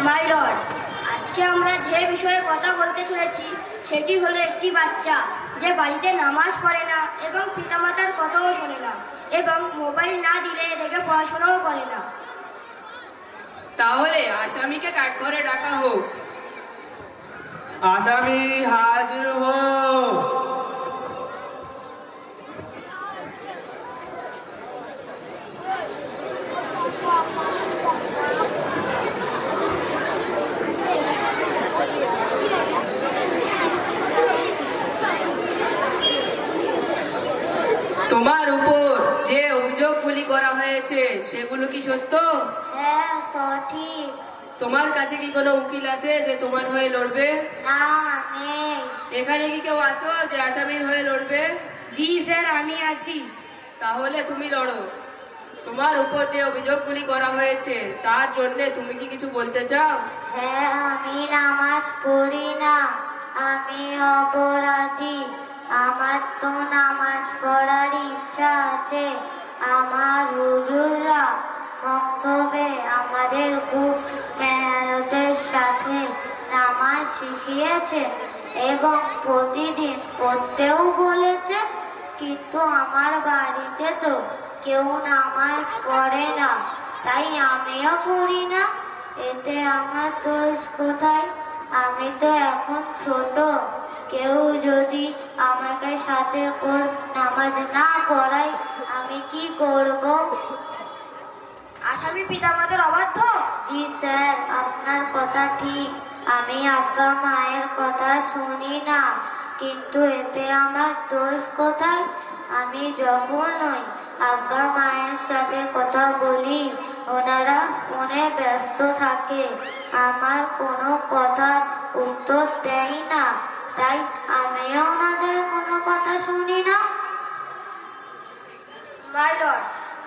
My lord, আজকে আমরা যে বিষয়ে কথা বলতে চলেছি সেটি হলো একটি বাচ্চা যে বাড়িতে নামাজ পড়ে না এবং পিতামাতার কথাও শোনে না এবং মোবাইল না দিলে রেখে পড়াশোনাও করে না। তাহলে আসামিকে কাঠঘরে ডাকা হোক। আসামি হাজির হোক। তোমার উপর যে অভিযোগগুলি করা হয়েছে সেগুলো কি সত্য? হ্যাঁ, সঠিক। তোমার কাছে কি কোনো উকিল আছে যে তোমার হয়ে লড়বে? না, নেই। এখানে কি কেউ আছো যে আসামির হয়ে লড়বে? জি স্যার, আমি আছি। তাহলে তুমি লড়ো। তোমার উপর যে অভিযোগগুলি করা হয়েছে তার জন্য তুমি কি কিছু বলতে চাও? হ্যাঁ, আমি নামাজ পড়ি না, আমি অপরাধী। আমার তো নামাজ পড়ার ইচ্ছা আছে। আমার হুজুররা মক্তবে আমাদের খুব মেহনতের সাথে নামাজ শিখিয়েছে এবং প্রতিদিন পড়তেও বলেছে, কিন্তু আমার বাড়িতে তো কেউ নামাজ পড়ে না, তাই আমিও পড়ি না। এতে আমার দোষ কোথায়? আমি তো এখন ছোট। কেউ যদি আমাকে সাথে নামাজ না পড়ায় আমি কি করব? আসামি পিতামাতার অবাধ্য? জি স্যার, আপনার কথা ঠিক। আমি আব্বা মায়ের কথা শুনি না, কিন্তু এতে আমার দোষ কোথায়? আমি যখনই আব্বা মায়ের সাথে কথা বলি ওনারা ফোনে ব্যস্ত থাকে, আমার কোনো কথার উত্তর দেয় না, তাই আমিও ওনাদের কোনো কথা শুনি না। মাই লর্ড,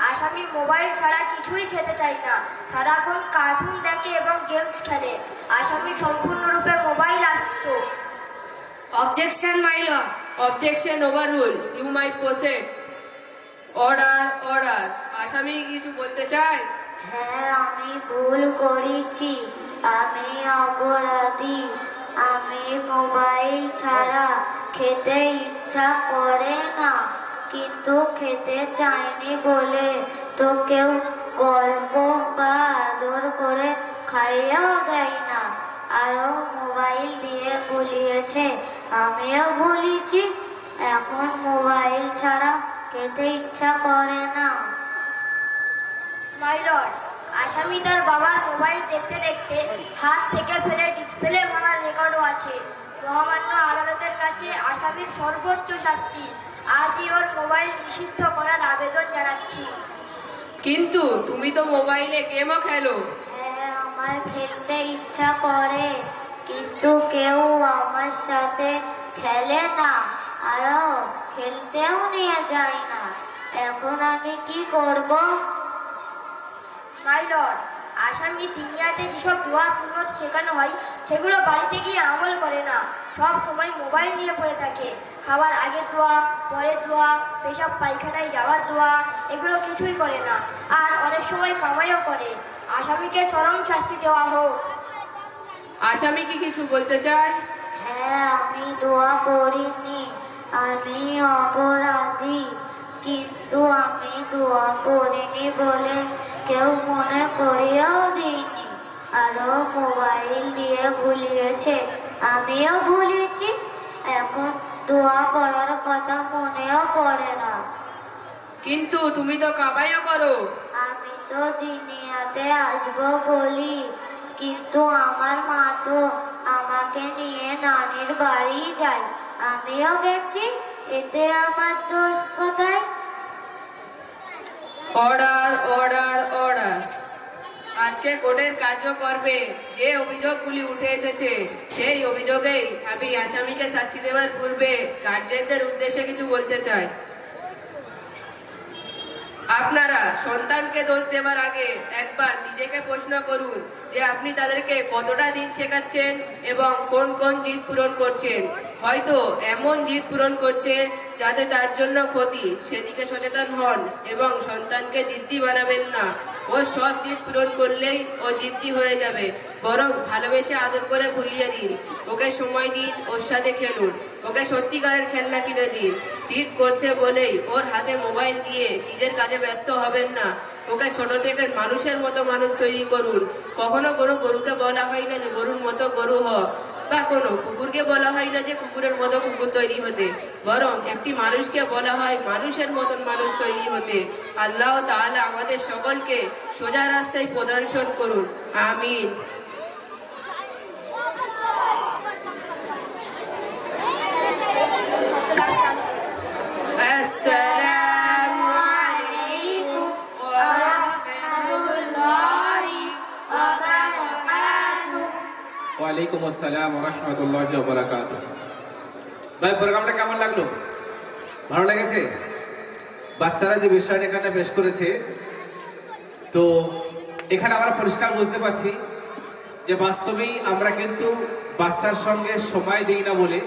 আসামি মোবাইল ছাড়া কিছুই খেতে চাই না, সারাক্ষণ কার্টুন দেখে এবং গেমস খেলে। আসামি সম্পূর্ণরূপে মোবাইল আসক্ত। Objection my lord. Objection overrule. You may proceed. Order, order. আসামি কিছু বলতে চায়? হ্যাঁ, আমি ভুল করেছি, আমি অপরাধী। আমি মোবাইল ছাড়া খেতে ইচ্ছা করে না, কিন্তু খেতে চাইনি বলে তো কেউ গল্প বা আদর করে খাইয়েও দেয় না, আরো মোবাইল দিয়ে ভুলিয়েছে, আমিও ভুলিছি। এখন মোবাইল ছাড়া খেতে ইচ্ছা করে না। মাই লর্ড, আসামি তার বাবার মোবাইল দেখতে দেখতে হাত থেকে ফেলে ডিসপ্লে ভাঙার রেকর্ডও আছে। মহামান্য আদালতের কাছে আসামির সর্বোচ্চ শাস্তি, আজই ওর মোবাইল নিষিদ্ধ করার আবেদন জানাচ্ছি। কিন্তু তুমি তো মোবাইলে গেমও খেলো। হ্যাঁ, আমার খেলতে ইচ্ছা করে, কিন্তু কেউ আমার সাথে খেলে না, আরো খেলতেও নিয়ে যায় না। এখন আমি কি করব? মাই লর্ড, আসামি দুনিয়াতে যেসব দোয়া সুন্নত শেখানো হয় সেগুলো বাড়িতে গিয়ে আমল করে না, সব সময় মোবাইল নিয়ে পড়ে থাকে। খাবার আগের দোয়া, পরের দোয়া, পেশাব পায়খানায় যাওয়ার দোয়া, এগুলো কিছুই করে না, আর অনেক সময় কামাইও করে। আসামিকে চরম শাস্তি দেওয়া হোক। আসামি কি কিছু বলতে চায়? হ্যাঁ, আমি দোয়া পড়িনি, আমি অপরাধী, কিন্তু আমি দোয়া পড়িনি বলে কেউ মনে করিয়েও দিইনি, আরো মোবাইল দিয়ে ভুলিয়েছে, আমিও ভুলেছি। এখন দোয়া পড়ার কথা মনেও পড়ে না। কিন্তু তুমি তো কামাইও করো। আমি তো দুনিয়াতে আসবো বলি, কিন্তু আমার মা তো আমাকে নিয়ে নানির বাড়ি যায়, আমিও গেছি, এতে আমার দোষ কোথায়? Order, order, order. আজকে কোর্টের কার্যকর্মে যে অভিযোগগুলি উঠে এসেছে সেই অভিযোগেই আমি আসামিকে শাস্তি দেওয়ার পূর্বে গার্জেনদের উদ্দেশ্যে কিছু বলতে চাই। আপনারা সন্তানকে দোষ দেওয়ার আগে একবার নিজেকে প্রশ্ন করুন যে আপনি তাদেরকে কতটা দিন শেখাচ্ছেন এবং কোন কোন জিদ পূরণ করছেন। হয়তো এমন জিদ পূরণ করছে যাতে তার জন্য ক্ষতি, সেদিকে সচেতন হন এবং সন্তানকে জিদ্দি বানাবেন না। ও সব জিদ পূরণ করলেই ও জিদ্দি হয়ে যাবে। বরং ভালোবেসে আদর করে ভুলিয়ে দিন, ওকে সময় দিন, ওর সাথে খেলুন, ওকে সত্যিকারের খেলনা কিনে দিন। জিদ করছে বলেই ওর হাতে মোবাইল দিয়ে নিজের কাজে ব্যস্ত হবেন না। ওকে ছোট থেকে মানুষের মতো মানুষ তৈরি করুন। কখনো কোনো গরুকে বলা হয় না যে গরুর মতো গরু হ, বা কোনো কুকুরকে বলা হয় না যে কুকুরের মতো কুকুর তৈরি হতে, বরং একটি মানুষকে বলা হয় মানুষের মতন মানুষ তৈরি হতে। আল্লাহ তাআলা আমাদের সকলকে সোজা রাস্তায় প্রদর্শন করুন, আমিন। আসসালামু আলাইকুম ওয়া রাহমাতুল্লাহি ওয়া বারাকাতুহু। ওয়ালাইকুম আসসালাম ওয়া রাহমাতুল্লাহি ওয়া বারাকাতুহু। ভাই, প্রোগ্রামটা কেমন লাগলো? ভালো লেগেছে? বাচ্চারা যে বিষয়টা এখানে পেশ করেছে, তো এখানে আমরা পরিষ্কার বুঝতে পারছি যে বাস্তবেই আমরা কিন্তু বাচ্চার সঙ্গে সময় দিই না বলে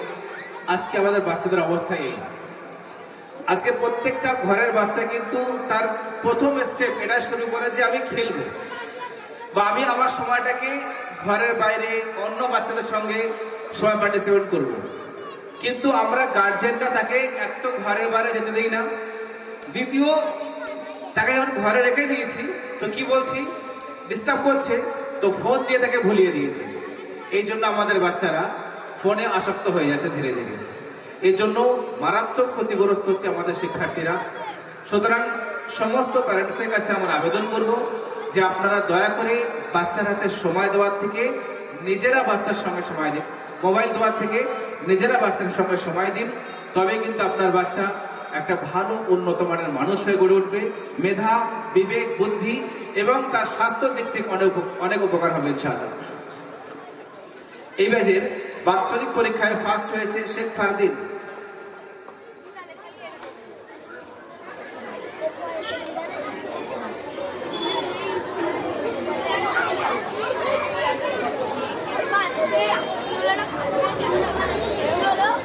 আজকে আমাদের বাচ্চাদের অবস্থা এই। আজকে প্রত্যেকটা ঘরের বাচ্চা কিন্তু তার প্রথম স্টেপ এটা শুরু করে যে আমি খেলবো, বা আমি আমার সময়টাকে ঘরের বাইরে অন্য বাচ্চাদের সঙ্গে সময় পার্টিসিপেট করব। কিন্তু আমরা গার্জেনরা তাকে এক তো ঘরের বাইরে যেতে দিই না, দ্বিতীয় তাকে যখন ঘরে রেখে দিয়েছি তো কি বলছি, ডিস্টার্ব করছে, তো ফোন দিয়ে তাকে ভুলিয়ে দিয়েছি। এই জন্য আমাদের বাচ্চারা ফোনে আসক্ত হয়ে যাচ্ছে ধীরে ধীরে। এই জন্য মারাত্মক ক্ষতিগ্রস্ত হচ্ছে আমাদের শিক্ষার্থীরা। সুতরাং সমস্ত প্যারেন্টসের কাছে আমরা আবেদন করব যে আপনারা দয়া করে বাচ্চার হাতে সময় দেওয়ার থেকে নিজেরা বাচ্চার সঙ্গে সময় দিন, মোবাইল দেওয়ার থেকে নিজেরা বাচ্চার সঙ্গে সময় দিন। তবে কিন্তু আপনার বাচ্চা একটা ভালো উন্নত মানের মানুষ হয়ে গড়ে উঠবে। মেধা, বিবেক, বুদ্ধি এবং তার স্বাস্থ্যের দিক থেকে অনেক উপকার হবে ইনশাআল্লাহ। এই ব্যাচের বাৎসরিক পরীক্ষায় ফার্স্ট হয়েছে শেখ ফারদিন।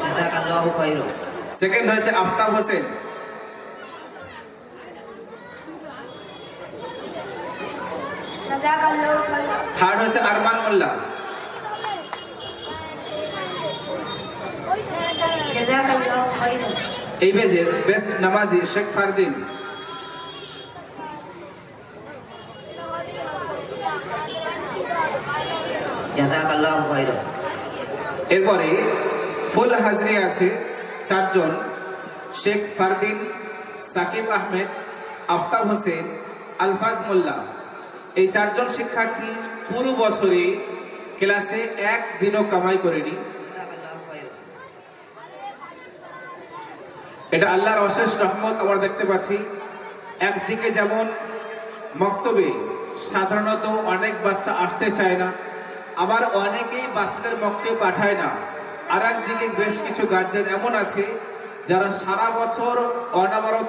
জাযাকাল্লাহু খাইরুন। সেকেন্ড হয়েছে আফতাব হোসেন। থার্ড হয়েছে আরমান মোল্লা। জাযাকাল্লাহু খাইরান। এই ব্যাচের বেস্ট নামাজি শেখ ফারদিন। জাযাকাল্লাহু খাইরুন। এরপরে ফুল হাজরি আছে 4 জন, শেখ ফারদিন, সাকিব আহমেদ, আফতাব হোসেন, আলফাজ মোল্লা। এই 4 জন শিক্ষার্থী পুরো বছরে ক্লাসে একদিনও কামাই করেনি। জাযাকাল্লাহু খাইরুন। এটা আল্লাহর অশেষ রহমত আমরা দেখতে পাচ্ছি। একদিকে যেমন মক্তবে সাধারণত অনেক বাচ্চা আসতে চায় না, আবার অনেকেই বাচ্চাদের মক্তবে পাঠায় না। আর একদিকে বেশ কিছু গার্জেন এমন আছে যারা সারা বছর অনাবরত